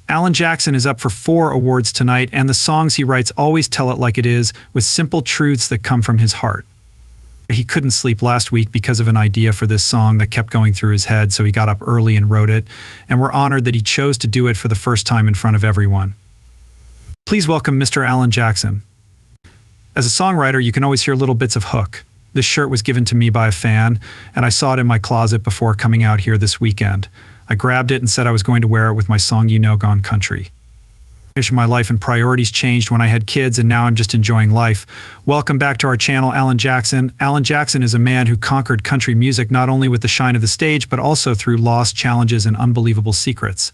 Alan Jackson is up for 4 awards tonight, and the songs he writes always tell it like it is, with simple truths that come from his heart. He couldn't sleep last week because of an idea for this song that kept going through his head, so he got up early and wrote it, and we're honored that he chose to do it for the first time in front of everyone. Please welcome Mr. Alan Jackson. As a songwriter, you can always hear little bits of hook. This shirt was given to me by a fan, and I saw it in my closet before coming out here this weekend. I grabbed it and said I was going to wear it with my song You Know Gone Country. My life and priorities changed when I had kids, and now I'm just enjoying life. Welcome back to our channel, Alan Jackson. Alan Jackson is a man who conquered country music not only with the shine of the stage, but also through lost challenges and unbelievable secrets.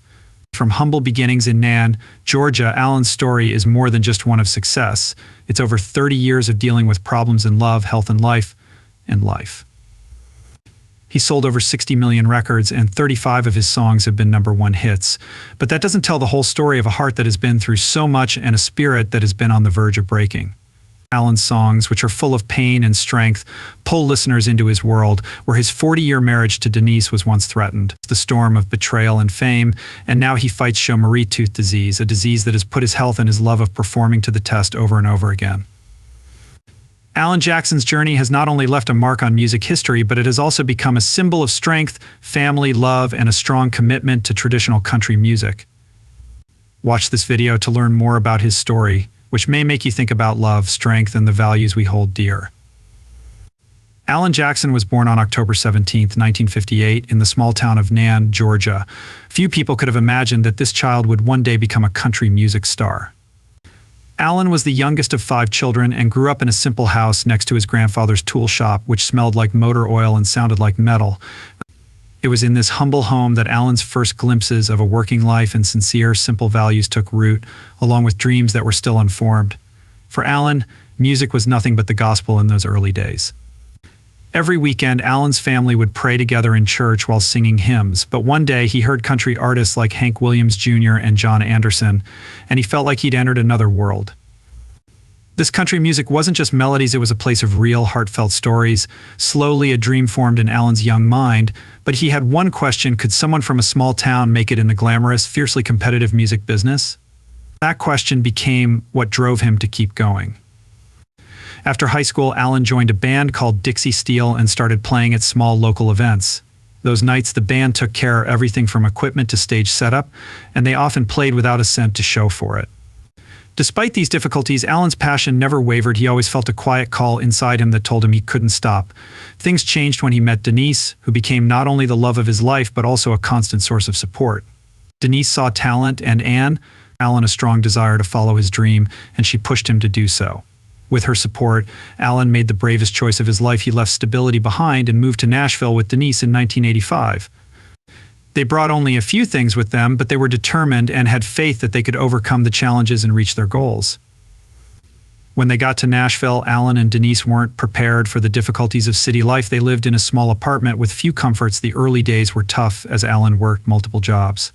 From humble beginnings in Nan, Georgia, Alan's story is more than just one of success. It's over 30 years of dealing with problems in love, health, and life. He sold over 60 million records, and 35 of his songs have been #1 hits. But that doesn't tell the whole story of a heart that has been through so much and a spirit that has been on the verge of breaking. Alan's songs, which are full of pain and strength, pull listeners into his world, where his 40-year marriage to Denise was once threatened. The storm of betrayal and fame, and now he fights Charcot-Marie tooth disease, a disease that has put his health and his love of performing to the test over and over again. Alan Jackson's journey has not only left a mark on music history, but it has also become a symbol of strength, family, love, and a strong commitment to traditional country music. Watch this video to learn more about his story, which may make you think about love, strength, and the values we hold dear. Alan Jackson was born on October 17, 1958, in the small town of Nan, Georgia. Few people could have imagined that this child would one day become a country music star. Alan was the youngest of 5 children and grew up in a simple house next to his grandfather's tool shop, which smelled like motor oil and sounded like metal. It was in this humble home that Alan's first glimpses of a working life and sincere, simple values took root, along with dreams that were still unformed. For Alan, music was nothing but the gospel in those early days. Every weekend, Alan's family would pray together in church while singing hymns, but one day he heard country artists like Hank Williams Jr. and John Anderson, and he felt like he'd entered another world. This country music wasn't just melodies, it was a place of real, heartfelt stories. Slowly, a dream formed in Alan's young mind, but he had one question: could someone from a small town make it in the glamorous, fiercely competitive music business? That question became what drove him to keep going. After high school, Alan joined a band called Dixie Steel and started playing at small local events. Those nights, the band took care of everything from equipment to stage setup, and they often played without a cent to show for it. Despite these difficulties, Alan's passion never wavered. He always felt a quiet call inside him that told him he couldn't stop. Things changed when he met Denise, who became not only the love of his life, but also a constant source of support. Denise saw talent, and Alan a strong desire to follow his dream, and she pushed him to do so. With her support, Alan made the bravest choice of his life. He left stability behind and moved to Nashville with Denise in 1985. They brought only a few things with them, but they were determined and had faith that they could overcome the challenges and reach their goals. When they got to Nashville, Alan and Denise weren't prepared for the difficulties of city life. They lived in a small apartment with few comforts. The early days were tough as Alan worked multiple jobs.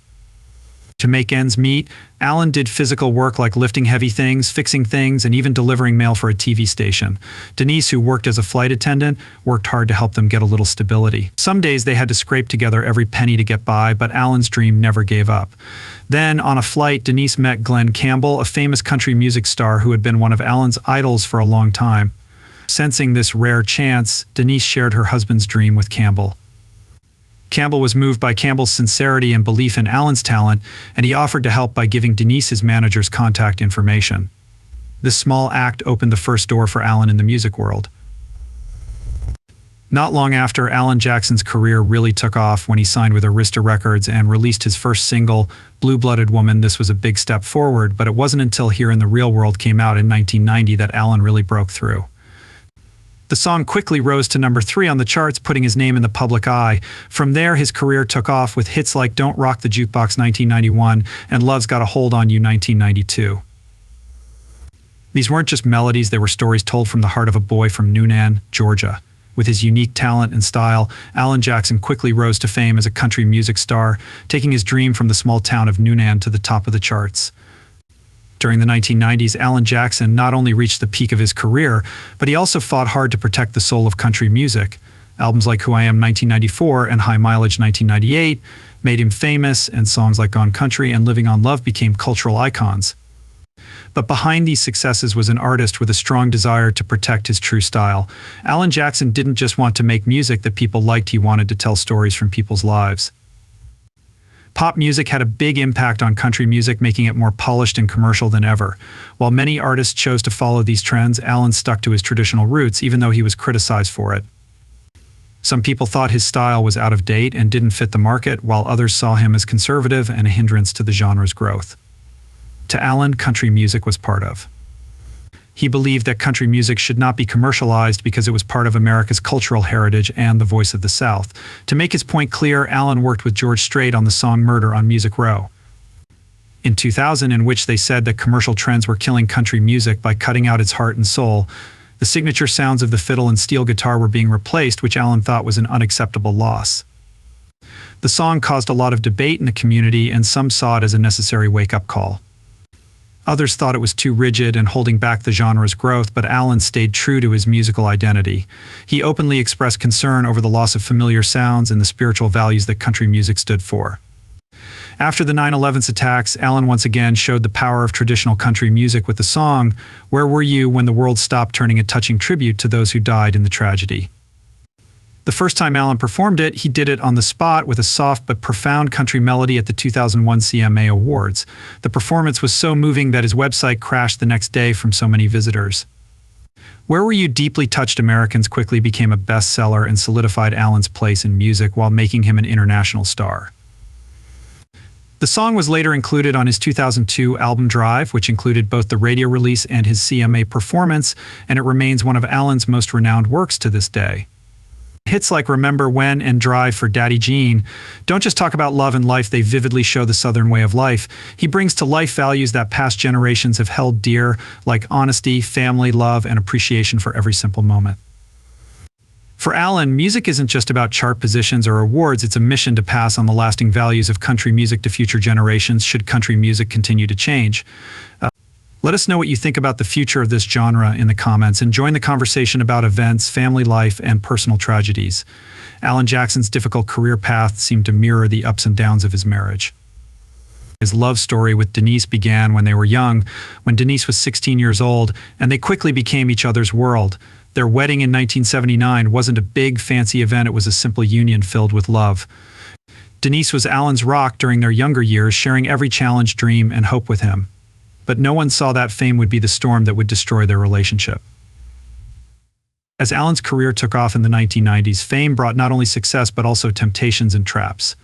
To make ends meet, Alan did physical work like lifting heavy things, fixing things, and even delivering mail for a TV station. Denise, who worked as a flight attendant, worked hard to help them get a little stability. Some days they had to scrape together every penny to get by, but Alan's dream never gave up. Then, on a flight, Denise met Glenn Campbell, a famous country music star who had been one of Alan's idols for a long time. Sensing this rare chance, Denise shared her husband's dream with Campbell. Campbell was moved by Campbell's sincerity and belief in Alan's talent, and he offered to help by giving Denise his manager's contact information. This small act opened the first door for Alan in the music world. Not long after, Alan Jackson's career really took off when he signed with Arista Records and released his first single, Blue-Blooded Woman. This was a big step forward, but it wasn't until Here in the Real World came out in 1990 that Alan really broke through. The song quickly rose to #3 on the charts, putting his name in the public eye. From there, his career took off with hits like Don't Rock the Jukebox 1991 and Love's Got a Hold on You 1992. These weren't just melodies, they were stories told from the heart of a boy from Newnan, Georgia. With his unique talent and style, Alan Jackson quickly rose to fame as a country music star, taking his dream from the small town of Newnan to the top of the charts. During the 1990s, Alan Jackson not only reached the peak of his career, but he also fought hard to protect the soul of country music. Albums like Who I Am 1994 and High Mileage 1998 made him famous, and songs like Gone Country and Living on Love became cultural icons. But behind these successes was an artist with a strong desire to protect his true style. Alan Jackson didn't just want to make music that people liked, he wanted to tell stories from people's lives. Pop music had a big impact on country music, making it more polished and commercial than ever. While many artists chose to follow these trends, Alan stuck to his traditional roots, even though he was criticized for it. Some people thought his style was out of date and didn't fit the market, while others saw him as conservative and a hindrance to the genre's growth. To Alan, country music was part of. He believed that country music should not be commercialized because it was part of America's cultural heritage and the voice of the South. To make his point clear, Alan worked with George Strait on the song Murder on Music Row in 2000, in which they said that commercial trends were killing country music by cutting out its heart and soul. The signature sounds of the fiddle and steel guitar were being replaced, which Alan thought was an unacceptable loss. The song caused a lot of debate in the community, and some saw it as a necessary wake-up call. Others thought it was too rigid and holding back the genre's growth, but Alan stayed true to his musical identity. He openly expressed concern over the loss of familiar sounds and the spiritual values that country music stood for. After the 9/11 attacks, Alan once again showed the power of traditional country music with the song, Where Were You When the World Stopped, turning a touching tribute to those who died in the tragedy. The first time Alan performed it, he did it on the spot with a soft but profound country melody at the 2001 CMA Awards. The performance was so moving that his website crashed the next day from so many visitors. Where Were You deeply touched Americans, quickly became a bestseller and solidified Alan's place in music while making him an international star. The song was later included on his 2002 album Drive, which included both the radio release and his CMA performance, and it remains one of Alan's most renowned works to this day. Hits like Remember When and Drive for Daddy Gene don't just talk about love and life, they vividly show the Southern way of life. He brings to life values that past generations have held dear, like honesty, family, love, and appreciation for every simple moment. For Alan, music isn't just about chart positions or awards, it's a mission to pass on the lasting values of country music to future generations should country music continue to change. Let us know what you think about the future of this genre in the comments, and join the conversation about events, family life, and personal tragedies. Alan Jackson's difficult career path seemed to mirror the ups and downs of his marriage. His love story with Denise began when they were young, when Denise was 16 years old, and they quickly became each other's world. Their wedding in 1979 wasn't a big, fancy event, it was a simple union filled with love. Denise was Alan's rock during their younger years, sharing every challenge, dream, and hope with him. But no one saw that fame would be the storm that would destroy their relationship. As Alan's career took off in the 1990s, fame brought not only success but also temptations and traps.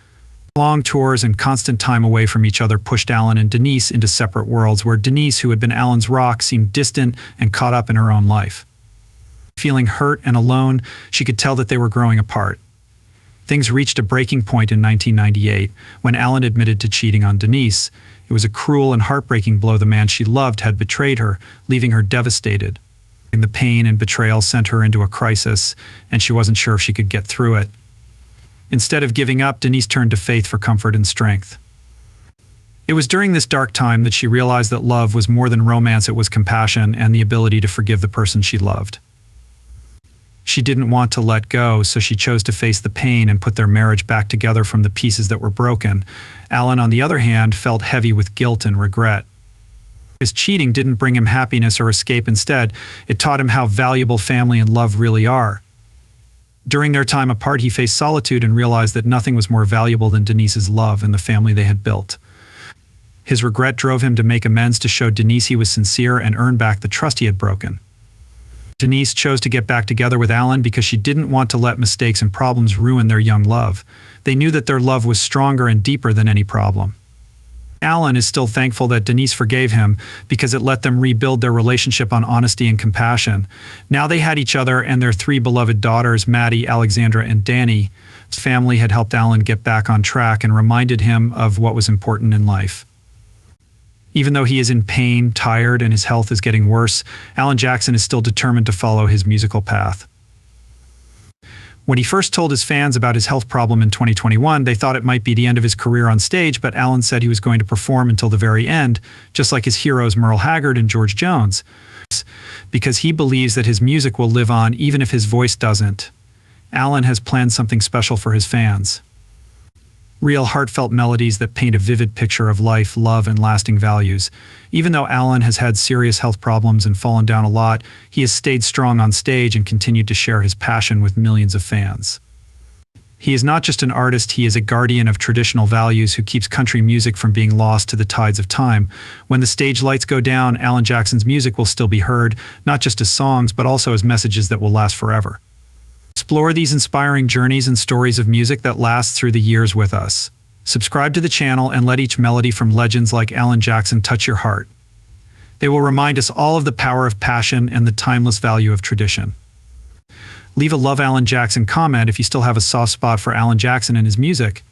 Long tours and constant time away from each other pushed Alan and Denise into separate worlds, where Denise, who had been Alan's rock, seemed distant and caught up in her own life. Feeling hurt and alone, she could tell that they were growing apart. Things reached a breaking point in 1998 when Alan admitted to cheating on Denise. It was a cruel and heartbreaking blow. The man she loved had betrayed her, leaving her devastated. The pain and betrayal sent her into a crisis, and she wasn't sure if she could get through it. Instead of giving up, Denise turned to faith for comfort and strength. It was during this dark time that she realized that love was more than romance, it was compassion and the ability to forgive the person she loved. She didn't want to let go, so she chose to face the pain and put their marriage back together from the pieces that were broken. Alan, on the other hand, felt heavy with guilt and regret. His cheating didn't bring him happiness or escape. Instead, it taught him how valuable family and love really are. During their time apart, he faced solitude and realized that nothing was more valuable than Denise's love and the family they had built. His regret drove him to make amends, to show Denise he was sincere and earn back the trust he had broken. Denise chose to get back together with Alan because she didn't want to let mistakes and problems ruin their young love. They knew that their love was stronger and deeper than any problem. Alan is still thankful that Denise forgave him because it let them rebuild their relationship on honesty and compassion. Now they had each other and their 3 beloved daughters, Maddie, Alexandra, and Danny. His family had helped Alan get back on track and reminded him of what was important in life. Even though he is in pain, tired, and his health is getting worse, Alan Jackson is still determined to follow his musical path. When he first told his fans about his health problem in 2021, they thought it might be the end of his career on stage, but Alan said he was going to perform until the very end, just like his heroes Merle Haggard and George Jones, because he believes that his music will live on even if his voice doesn't. Alan has planned something special for his fans. Real heartfelt melodies that paint a vivid picture of life, love, and lasting values. Even though Alan has had serious health problems and fallen down a lot, he has stayed strong on stage and continued to share his passion with millions of fans. He is not just an artist, he is a guardian of traditional values who keeps country music from being lost to the tides of time. When the stage lights go down, Alan Jackson's music will still be heard, not just as songs, but also as messages that will last forever. Explore these inspiring journeys and stories of music that last through the years with us. Subscribe to the channel and let each melody from legends like Alan Jackson touch your heart. They will remind us all of the power of passion and the timeless value of tradition. Leave a Love Alan Jackson comment if you still have a soft spot for Alan Jackson and his music.